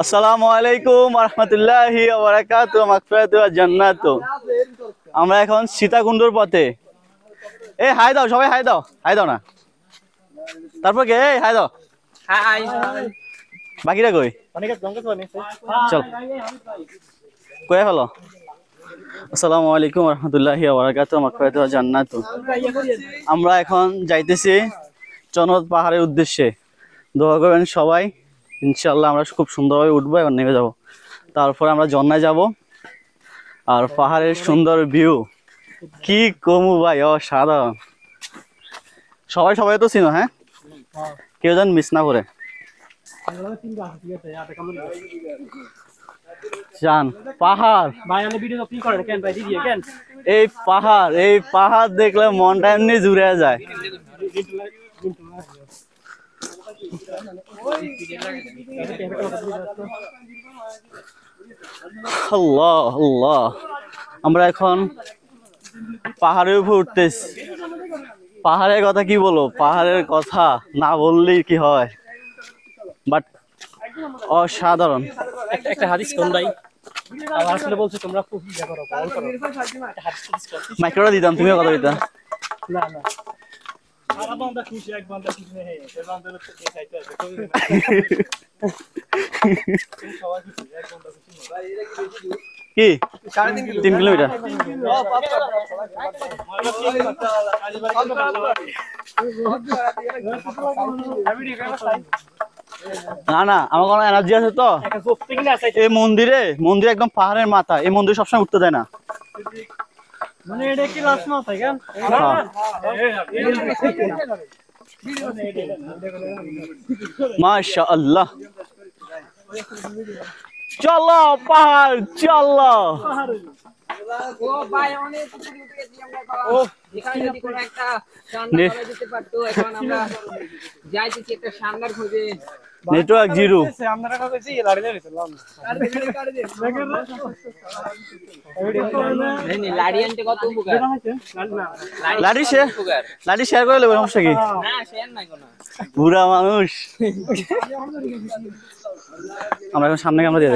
আসসালামু আলাইকুম ওয়া রাহমাতুল্লাহি ওয়া বারাকাতুহু মাগফিরাতু ওয়া জান্নাতু। আমরা এখন সীতাকুণ্ডর পথে। এই হাই দাও, সবাই হাই দাও, হাই দাও না। তারপর কে এই হাই দাও। হাই। বাকিরা কই? চল কই হলো। আসসালামু আলাইকুম ওয়া রাহমাতুল্লাহি ওয়া বারাকাতুহু মাগফিরাতু ওয়া জান্নাতু। আমরা এখন যাইতেছি চনদ পাহাড়ের উদ্দেশ্যে। দোয়া করবেন সবাই, ইনশাআল্লাহ আমরা খুব সুন্দরভাবে উঠবো এবং নেমে যাব। তারপর আমরা ঝর্ণায় যাব আর পাহাড়ের সুন্দর ভিউ কি কমু ভাই, অসাধারণ। সবাই সবাই তো চিনো, হ্যাঁ, কেউ যেন মিস না করে জান। পাহাড় এই পাহাড় দেখলে মনটা এমনি জুড়ে যায়। আল্লাহ আল্লাহ, আমরা এখন পাহাড়ের উপর উঠতেছি। পাহাড়ের কথা কি বলবো, পাহাড়ের কথা না বললেই কি হয়, বাট অসাধারণ। একটা হাদিস কোন ভাই আল্লাহ রাসূল বলছে তোমরা খুব ইয়া করো, বল করো। মাইক্রোটা দিতাম, তুমিও কথা দিতা। না না সারা বান্দা খুশি, এক বান্দা খুশি নেই, এই বান্দার তো কে চাইতে আছে কই না। সবাই খুশি, এক বান্দা খুশি না ভাই। এটা কি বেশি কি 3 কিলোমিটার? না না, আমার কোনো এনার্জি আছে তো। এই মন্দিরে একদম পাহাড়ের মাথা, এই মন্দির সবসময় উঠতে দেয় না। মানে এটা কি লাস্ট না থাকে মাশাআল্লাহ। চলো পাহাড় চলো। ও ভাই অনেক উপরে উঠে গেছি আমরা বাবা। এখানে যদি কোনো একটা শানদার করা যেতে পারতো। এখন আমরা যাইতেছি একটা শানদার খোঁজে। Network zero. আমরা কাছে লাড়ি দিলাম আর ভিডিও করে দে নেই লাড়ি আনতে কত উপকার। লাড়ি শেয়ার করে নেব, সমস্যা কি? না শেয়ার নাই কোনো, বুড়া মানুষ। আমরা এখন সামনে ক্যামেরা দিয়ে